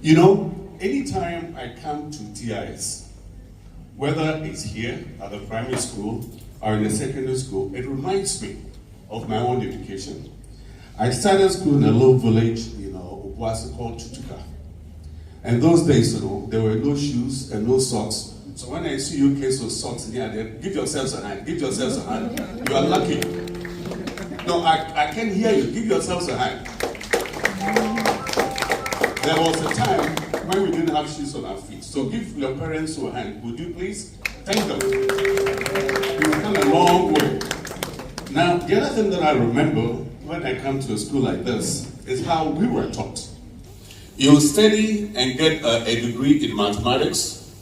You know, anytime I come to TIS, whether it's here at the primary school or in the secondary school, it reminds me of my own education. I started school in a little village, Obuasi called Tutuka. And those days, there were no shoes and no socks. So when I see you kids with socks in here, give yourselves a hand. Give yourselves a hand. You are lucky. No, I can hear you. Give yourselves a hand. There was a time when we didn't have shoes on our feet. So give your parents a hand. Would you please? Thank them. You've come a long way. Now, the other thing that I remember when I come to a school like this is how we were taught. You study and get a degree in mathematics,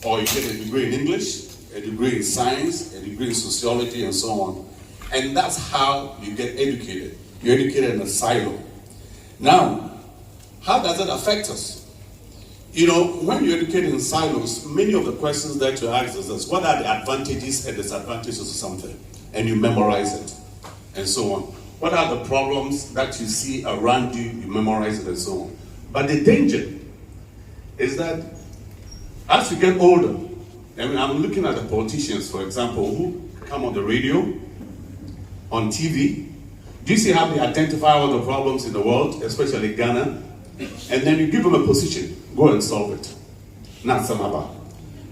or you get a degree in English, a degree in science, a degree in sociology, and so on. And that's how you get educated. You're educated in a silo. Now, how does that affect us? When you're educated in silos, many of the questions that you ask is this: what are the advantages and disadvantages of something? And you memorize it, and so on. What are the problems that you see around you? You memorize it, and so on. But the danger is that as you get older, I'm looking at the politicians, for example, who come on the radio, on TV. Do you see how they identify all the problems in the world, especially Ghana? And then you give them a position, go and solve it. Not Samaba.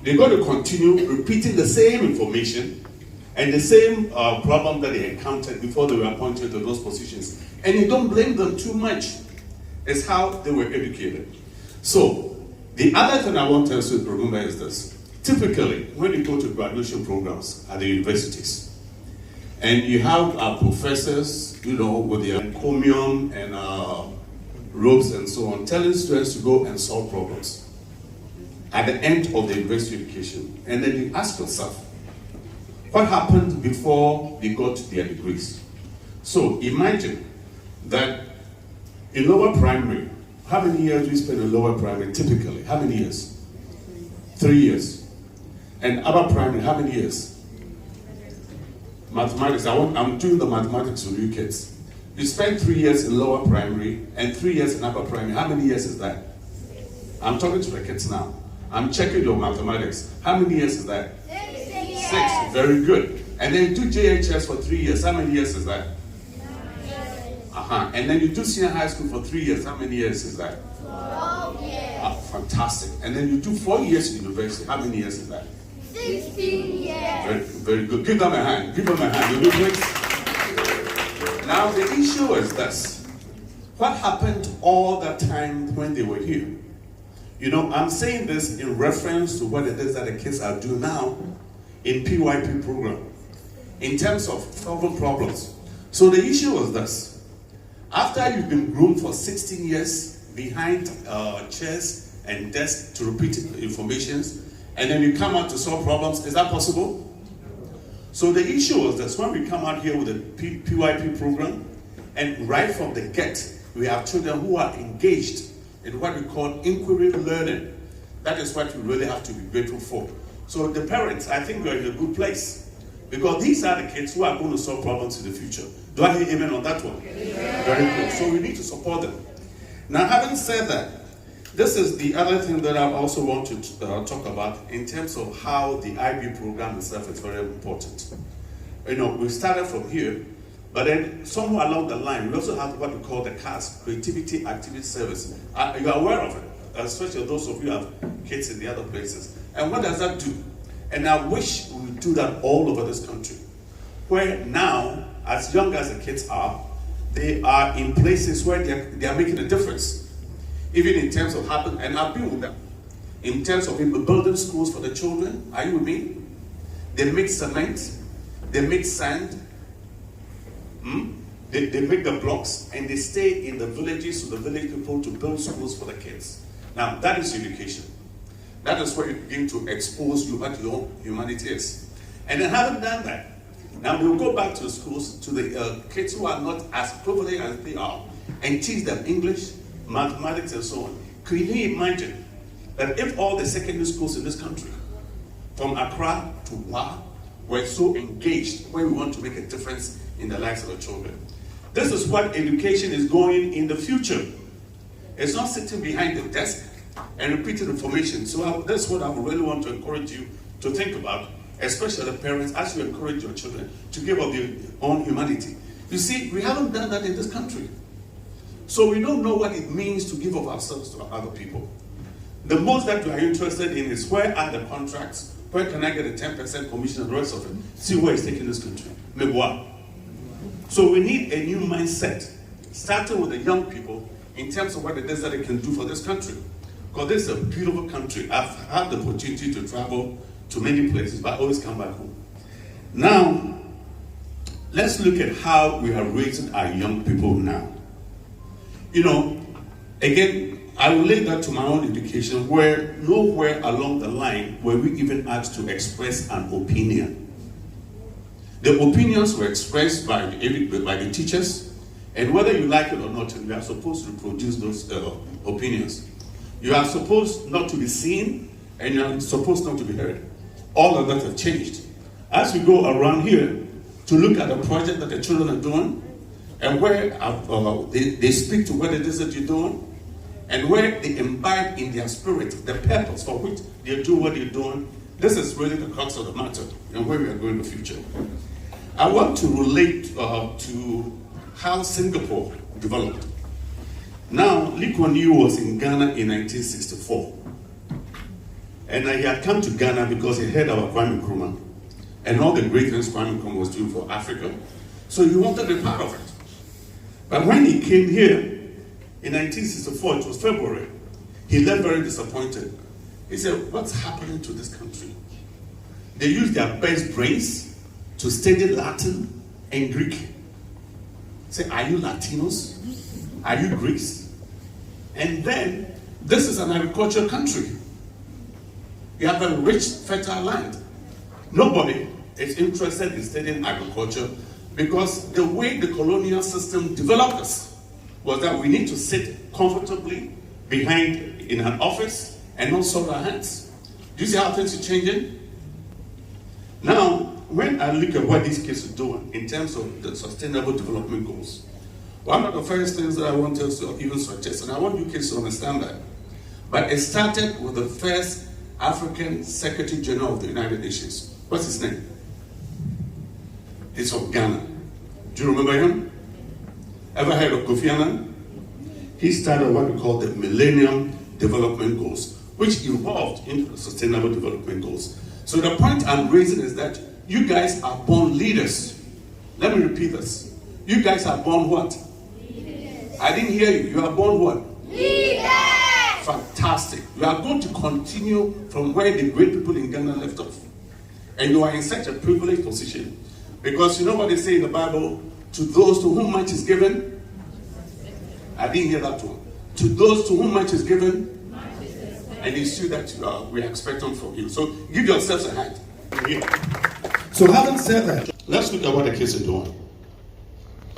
They're going to continue repeating the same information and the same problem that they encountered before they were appointed to those positions. And you don't blame them too much. It's how they were educated. So, the other thing I want us to remember is this. Typically, when you go to graduation programs at the universities, and you have professors, with their encomium and robes and so on, telling students to go and solve problems at the end of the university education. And then you ask yourself, what happened before they got their degrees? So imagine that in lower primary, how many years do we spend in lower primary typically? How many years? 3 years. And upper primary, how many years? Mathematics, I'm doing the mathematics with you kids. You spend 3 years in lower primary and 3 years in upper primary. How many years is that? I'm talking to the kids now. I'm checking your mathematics. How many years is that? 6. Very good. And then you do JHS for 3 years. How many years is that? And then you do senior high school for 3 years. How many years is that? 12 years. Fantastic. And then you do 4 years in university. How many years is that? 16 years. Very, very good. Give them a hand. Give them a hand. You do great. Now the issue is this. What happened all that time when they were here? I'm saying this in reference to what it is that the kids are doing now in PYP program in terms of solving problems. So the issue was this. After you've been groomed for 16 years behind chairs and desks to repeat informations, and then you come out to solve problems, is that possible? So the issue was that when we come out here with the PYP program, and right from the get, we have children who are engaged in what we call inquiry learning. That is what we really have to be grateful for. So the parents, I think we're in a good place, because these are the kids who are going to solve problems in the future. Do I hear amen on that one? Yeah. Very good. So we need to support them. Now, having said that, this is the other thing that I also want to talk about in terms of how the IB program itself is very important. We started from here, but then somewhere along the line, we also have what we call the CAS, Creativity Activity Service. You're aware of it, especially those of you who have kids in the other places. And what does that do? And I wish we would do that all over this country, where now, as young as the kids are, they are in places where they are making a difference. Even in terms of having, and I've been with them, in terms of building schools for the children. Are you with me? They make cement, they make sand, they make the blocks, and they stay in the villages with the village people to build schools for the kids. Now, that is education. That is where you begin to expose you what your humanity is. And then having done that, now we'll go back to the schools, to the kids who are not as privileged as they are, and teach them English, mathematics, and so on. Can you imagine that if all the secondary schools in this country, from Accra to Wa, were so engaged when we want to make a difference in the lives of the children? This is what education is going in the future. It's not sitting behind the desk and repeated information. So that's what I would really want to encourage you to think about, especially the parents, as you encourage your children to give of their own humanity. You see, we haven't done that in this country. So we don't know what it means to give of ourselves to other people. The most that we are interested in is where are the contracts, where can I get a 10% commission and the rest of it? See where it's taking this country. So we need a new mindset, starting with the young people in terms of what it is that they can do for this country. Because this is a beautiful country. I've had the opportunity to travel to many places, but I always come back home. Now, let's look at how we are raising our young people now. You know, again, I relate that to my own education, where nowhere along the line were we even asked to express an opinion. The opinions were expressed by the teachers, and whether you like it or not, we are supposed to produce those opinions. You are supposed not to be seen, and you are supposed not to be heard. All of that have changed. As we go around here to look at the project that the children are doing, and where they speak to what it is that you're doing, and where they imbibe in their spirit the purpose for which they do what they're doing, this is really the crux of the matter and where we are going in the future. I want to relate to how Singapore developed. Now, Lee Kuan Yew was in Ghana in 1964. And he had come to Ghana because he heard about Kwame Nkrumah and all the great things Kwame Nkrumah was doing for Africa. So he wanted to be part of it. But when he came here in 1964, it was February, he left very disappointed. He said, what's happening to this country? They use their best brains to study Latin and Greek. Say, are you Latinos? Are you Greeks? And then, this is an agricultural country. You have a rich, fertile land. Nobody is interested in studying agriculture because the way the colonial system developed us was that we need to sit comfortably behind in an office and not soil our hands. Do you see how things are changing? Now, when I look at what these kids are doing in terms of the sustainable development goals, one of the first things that I want us to even suggest, and I want you kids to understand that, but it started with the first African Secretary General of the United Nations. What's his name? He's from Ghana. Do you remember him? Ever heard of Kofi Annan? He started what we call the Millennium Development Goals, which evolved into the Sustainable Development Goals. So the point I'm raising is that you guys are born leaders. Let me repeat this. You guys are born what? Leaders. I didn't hear you. You are born what? Leaders. Fantastic. You are going to continue from where the great people in Ghana left off. And you are in such a privileged position. Because you know what they say in the Bible? To those to whom much is given. I didn't hear that one. To those to whom much is given. And you see that we are expecting from you. So give yourselves a hand. Yeah. So having said that, let's look at what the kids are doing.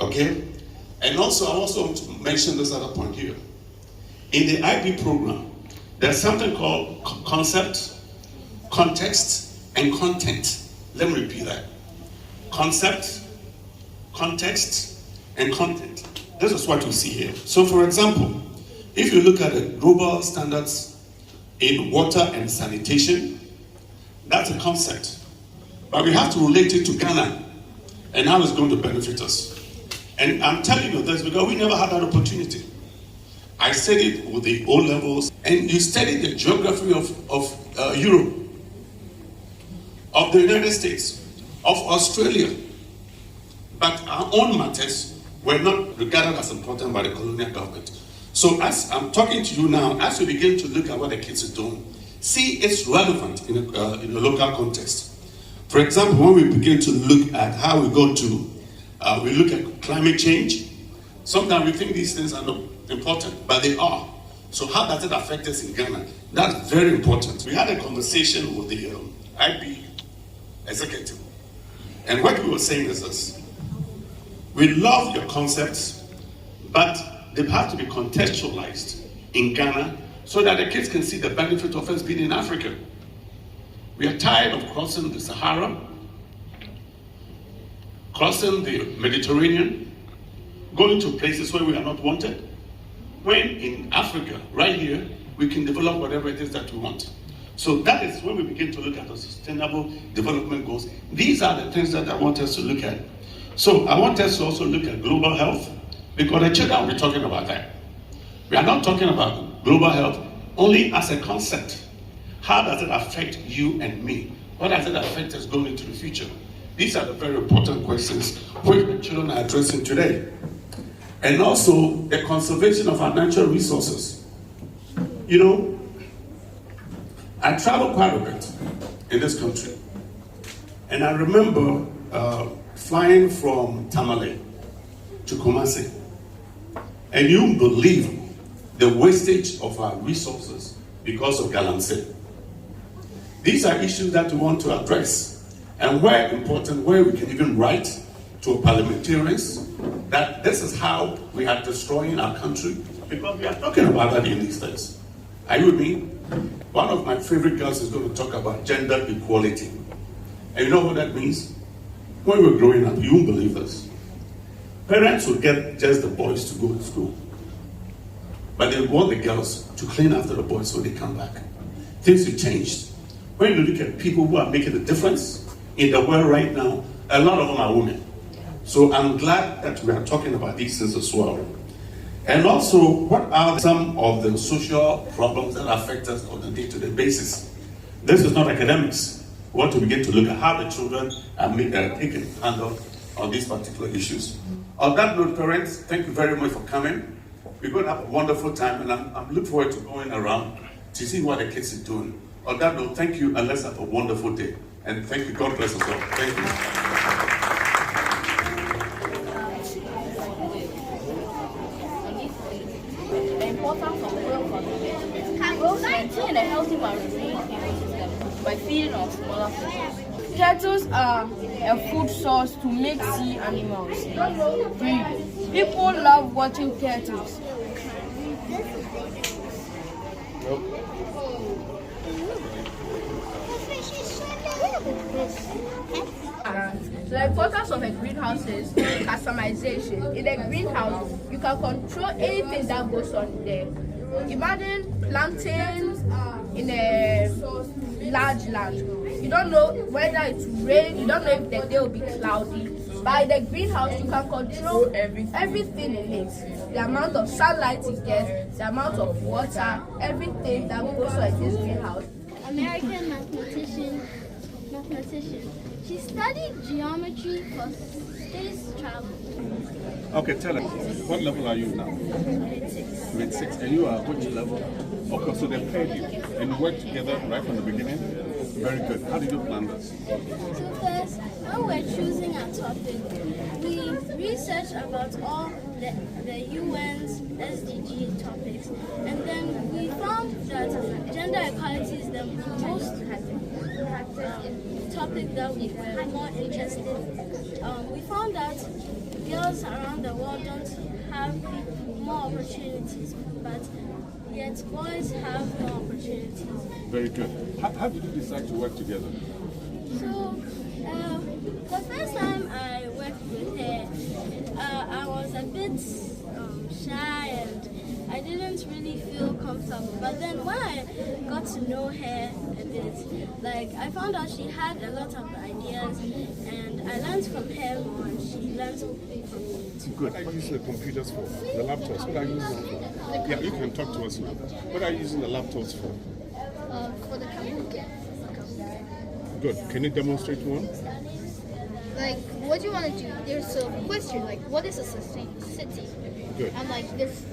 Okay? And also, I also want to mention this other point here. In the IB program, there's something called concept, context, and content. Let me repeat that. Concept, context, and content. This is what we see here. So for example, if you look at the global standards in water and sanitation, that's a concept. But we have to relate it to Ghana and how it's going to benefit us. And I'm telling you this because we never had that opportunity. I studied with the O levels, and you studied the geography of Europe, of the United States, of Australia. But our own matters were not regarded as important by the colonial government. So as I'm talking to you now, as we begin to look at what the kids are doing, see it's relevant in a local context. For example, when we begin to look at how we go to, we look at climate change, sometimes we think these things are not important, but they are. So how does it affect us in Ghana? That's very important. We had a conversation with the IB executive, and what we were saying is this: we love your concepts, but they have to be contextualized in Ghana so that the kids can see the benefit of us being in Africa. We are tired of crossing the Sahara, crossing the Mediterranean, going to places where we are not wanted. When in Africa, right here, we can develop whatever it is that we want. So that is when we begin to look at the sustainable development goals. These are the things that I want us to look at. So I want us to also look at global health, because the children will be talking about that. We are not talking about global health only as a concept. How does it affect you and me? What does it affect us going into the future? These are the very important questions which the children are addressing today. And also the conservation of our natural resources. You know, I travel quite a bit in this country. And I remember flying from Tamale to Kumasi. And you won't believe the wastage of our resources because of galamsey. These are issues that we want to address, and where important, where we can even write to parliamentarians that this is how we are destroying our country, because we are talking about that in these days. Are you with me? One of my favorite girls is going to talk about gender equality. And you know what that means? When we were growing up, you won't believe this. Parents would get just the boys to go to school, but they want the girls to clean after the boys when they come back. Things have changed. When you look at people who are making a difference in the world right now, a lot of them are women. So I'm glad that we are talking about these things as well. And also, what are some of the social problems that affect us on a day-to-day basis? This is not academics. We want to begin to look at how the children are taken handle on these particular issues. On that note, parents, thank you very much for coming. We're going to have a wonderful time, and I'm looking forward to going around to see what the kids are doing. On that note, thank you, and let's have a wonderful day. And thank you. God bless us all. Thank you. The importance of rural conservation. We'll maintain a healthy marine ecosystem by feeding on smaller fishes. Turtles are a food source to make sea animals breed. People love watching turtles. The importance of a greenhouse is customization. In a greenhouse, you can control anything that goes on there. Imagine planting in a large land. You don't know whether it will rain, you don't know if the day will be cloudy. By the greenhouse, you can control everything in it. The amount of sunlight it gets, the amount of water, everything that goes on in this greenhouse. American mathematician. She studied geometry for space travel. Okay, tell us, what level are you now? Grade 6. And you are which level? Okay, so they paid you, and you worked together right from the beginning? Very good. How did you plan this? So first, when we're choosing our topic, we research about all the UN's SDG topics, and then we found that gender equality is the most topic that we were more interested in. We found that girls around the world don't have more opportunities, but yet boys have more opportunities. Very good. How did you decide to work together? So, the first time I worked with her, I was a bit shy and I didn't really feel comfortable. But then when I got to know her a bit, like I found out she had a lot of ideas, and I learned from her more, and she learned from me. Good. What are you using the computers for? The laptops? What are you using them for? Yeah, you can talk to us now. What are you using the laptops for? For the computer. Good. Can you demonstrate one? Like, what do you want to do? There's a question, like, what is a city? Good. And like, there's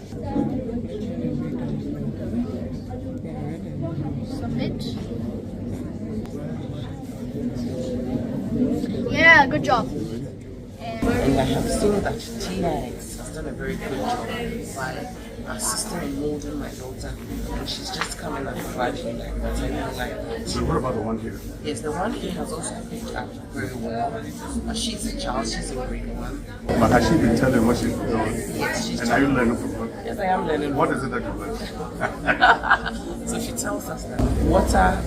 submit. Yeah, good job. And I have seen that TX has done a very good job by assisting in molding my daughter, and she's just coming and flagging like that. I really like that. So what about the one here? Yes, the one here has also picked up very well. She's a child, she's in grade 1. But has she been telling what she's doing? Yes, she's And are you learning from her? Yes, I am learning. What is it that you learn? So she tells us that water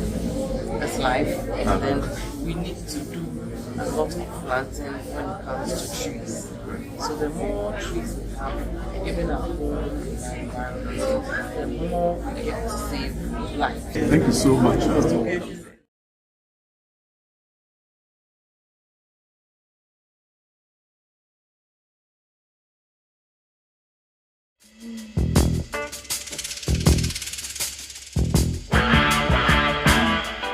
is life, and then we need to do a lot of planting when it comes to trees. So the more trees we have, even at home, in our environment, the more we get to save life. Thank you so much.